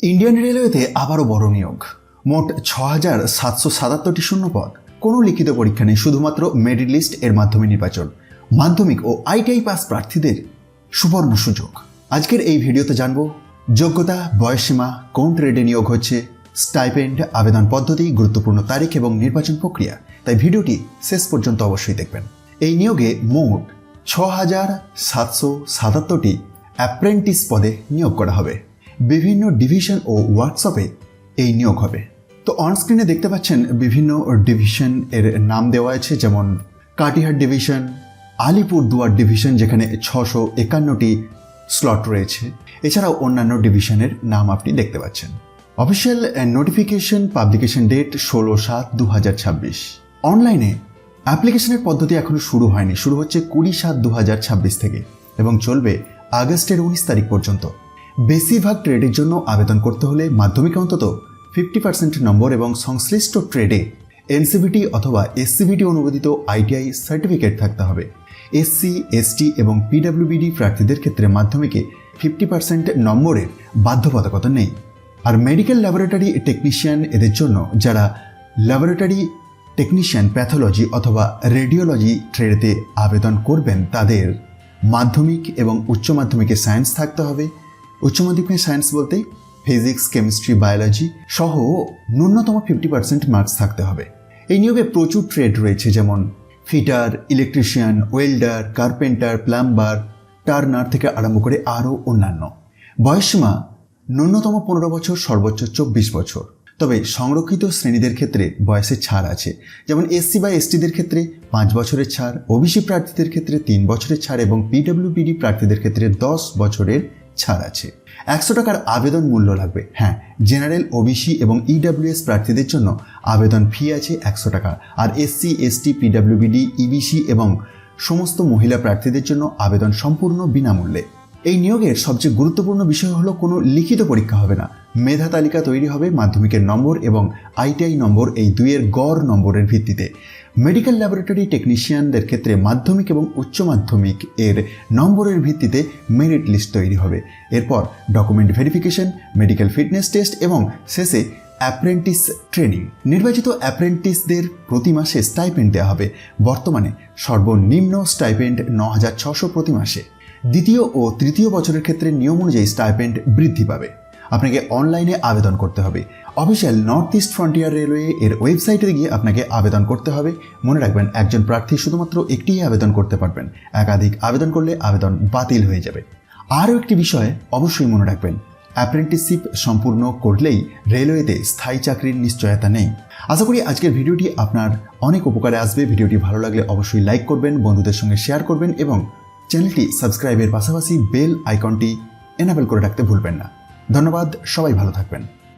Indian রেলওয়েতে আবারও বড় নিয়োগ। মোট ৬,৭৭৭টি শূন্যপদ। কোনো লিখিত পরীক্ষা নেই, শুধুমাত্র মেরিট লিস্ট এর মাধ্যমে নির্বাচন। মাধ্যমিক ও আইটিআই পাস প্রার্থীদের সুবর্ণ সুযোগ। আজকের এই ভিডিওতে জানবো যোগ্যতা, বয়সসীমা, কোন ট্রেডে নিয়োগ হচ্ছে, স্টাইপেন্ড, আবেদন পদ্ধতি, গুরুত্বপূর্ণ তারিখ এবং নির্বাচন প্রক্রিয়া। তাই ভিডিওটি শেষ পর্যন্ত অবশ্যই দেখবেন। এই নিয়োগে মোট ৬,৭৭৭টি অ্যাপ্রেন্টিস পদে নিয়োগ করা হবে। বিভিন্ন ডিভিশন ও ওয়ার্কশপে এই নিয়োগ হবে। তো অনস্ক্রিনে দেখতে পাচ্ছেন বিভিন্ন ডিভিশন এর নাম দেওয়া আছে, যেমন কাটিহার ডিভিশন, আলিপুরদুয়ার ডিভিশন যেখানে ৬৫১টি স্লট রয়েছে। এছাড়াও অন্যান্য ডিভিশনের নাম আপনি দেখতে পাচ্ছেন। অফিসিয়াল নোটিফিকেশন পাবলিকেশন ডেট ১৬/৭/২০২৬। অনলাইনে অ্যাপ্লিকেশনের পদ্ধতি এখনো শুরু হয়নি, শুরু হচ্ছে ২০/৭/২০২৬ থেকে এবং চলবে আগস্টের ১৯ তারিখ পর্যন্ত। বেশিরভাগ ট্রেডের জন্য আবেদন করতে হলে মাধ্যমিকে অন্তত 50% নম্বর এবং সংশ্লিষ্ট ট্রেডে এনসিভিটি অথবা এসসিভিটি অনুমোদিত আইটিআই সার্টিফিকেট থাকতে হবে। এসসি, এসটি এবং পিডব্লিউবিডি প্রার্থীদের ক্ষেত্রে মাধ্যমিকে 50% নম্বরের বাধ্যবাধকতা নেই। আর মেডিকেল ল্যাবরেটরি টেকনিশিয়ান এদের জন্য, যারা ল্যাবরেটরি টেকনিশিয়ান, প্যাথোলজি অথবা রেডিওলজি ট্রেডেতে আবেদন করবেন, তাদের মাধ্যমিক এবং উচ্চ মাধ্যমিকে সায়েন্স থাকতে হবে। উচ্চ মাধ্যমিকে সায়েন্স বলতে ফিজিক্স, কেমিস্ট্রি, বায়োলজি সহ ন্যূনতম 50% মার্কস থাকতে হবে। এই নিয়োগে প্রচুর ট্রেড রয়েছে, যেমন fitter, electrician, welder, carpenter, plumber, turner থেকে আরম্ভ করে আরও অন্যান্য। বয়সসীমা ন্যূনতম 15 বছর, সর্বোচ্চ 24 বছর। তবে সংরক্ষিত শ্রেণীদের ক্ষেত্রে বয়সের ছাড় আছে, যেমন এসসি বা এসটিদের ক্ষেত্রে 5 বছরের ছাড়, ওবিসি প্রার্থীদের ক্ষেত্রে 3 বছরের ছাড় এবং পিডব্লিউবিডি প্রার্থীদের ক্ষেত্রে 10 বছরের ছাড় আছে। 100 টাকার আবেদন মূল্য লাগবে। হ্যাঁ, জেনারেল, ওবিসি এবং ইডব্লিউএস প্রার্থীদের জন্য আবেদন ফি আছে 100 টাকা। আর এসসি, এসটি, পিডব্লিউবিডি, ইবিসি এবং সমস্ত মহিলা প্রার্থীদের জন্য আবেদন সম্পূর্ণ বিনামূল্যে। এই নিয়োগের সবচেয়ে গুরুত্বপূর্ণ বিষয় হলো কোনো লিখিত পরীক্ষা হবে না। মেধা তালিকা তৈরি হবে মাধ্যমিকের নম্বর এবং আইটিআই নম্বর, এই দুইয়ের গড় নম্বরের ভিত্তিতে। মেডিকেল ল্যাবরেটরি টেকনিশিয়ানদের ক্ষেত্রে মাধ্যমিক এবং উচ্চ মাধ্যমিক এর নম্বরের ভিত্তিতে মেরিট লিস্ট তৈরি হবে। এরপর document verification, medical fitness test এবং শেষে অ্যাপ্রেন্টিস ট্রেনিং। নির্বাচিত অ্যাপ্রেন্টিসদের প্রতি মাসে স্টাইপেন্ড দেওয়া হবে। বর্তমানে সর্বনিম্ন স্টাইপেন্ড ৯,৬০০ প্রতি মাসে। দ্বিতীয় ও তৃতীয় বছরের ক্ষেত্রে নিয়ম অনুযায়ী স্টাইপেন্ড বৃদ্ধি পাবে। আপনাকে অনলাইনে আবেদন করতে হবে। Official north east frontier railway এর ওয়েবসাইটে গিয়ে আপনাকে আবেদন করতে হবে। মনে রাখবেন, একজন প্রার্থী শুধুমাত্র একটিই আবেদন করতে পারবেন। একাধিক আবেদন করলে আবেদন বাতিল হয়ে যাবে। আরও একটি বিষয় অবশ্যই মনে রাখবেন, অ্যাপ্রেন্টিসশিপ সম্পূর্ণ করলেই রেলওয়েতে স্থায়ী চাকরির নিশ্চয়তা নেই। আশা করি আজকের ভিডিওটি আপনার অনেক উপকারে আসবে। ভিডিওটি ভালো লাগলে অবশ্যই লাইক করবেন, বন্ধুদের সঙ্গে শেয়ার করবেন এবং চ্যানেলটি সাবস্ক্রাইবের পাশাপাশি বেল আইকনটি এনাবেল করে রাখতে ভুলবেন না। ধন্যবাদ, সবাই ভালো থাকবেন।